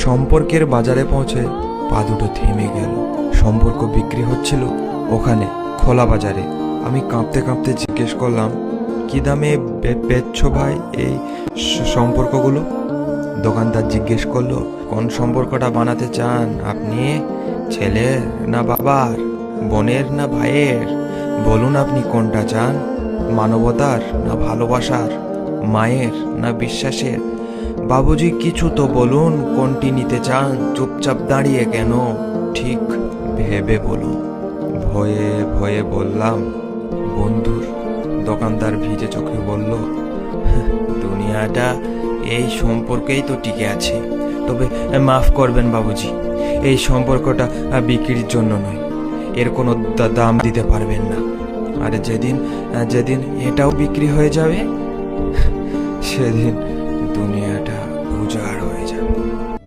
সম্পর্কের বাজারে পৌঁছে পা দুটো থেমে গেল। সম্পর্ক বিক্রি হচ্ছিল ওখানে খোলা বাজারে। আমি কাঁপতে কাঁপতে জিজ্ঞেস করলাম, কি দামে বেচছো ভাই এই সম্পর্কগুলো? দোকানদার জিজ্ঞেস করলো, কোন সম্পর্কটা বানাতে চান আপনি? ছেলের না বাবার, বোনের না ভাইয়ের? বলুন আপনি কোনটা চান, মানবতার না ভালোবাসার, মায়ের না বিশ্বাসের? বাবুজি কিছু তো বলুন, কোনটি নিতে চান? চুপচাপ দাঁড়িয়ে কেন, ঠিক ভেবে বলুন। ভয়ে ভয়ে বললাম বন্ধুর। দোকানদার ভিজে চোখে বলল, দুনিয়াটা এই সম্পর্কেই তো টিকে আছে। তবে মাফ করবেন বাবুজি, এই সম্পর্কটা বিক্রির জন্য নয়, এর কোনো দাম দিতে পারবেন না। আর যেদিন যেদিন এটাও বিক্রি হয়ে যাবে, সেদিন দুনিয়াটা উজাড় হয়ে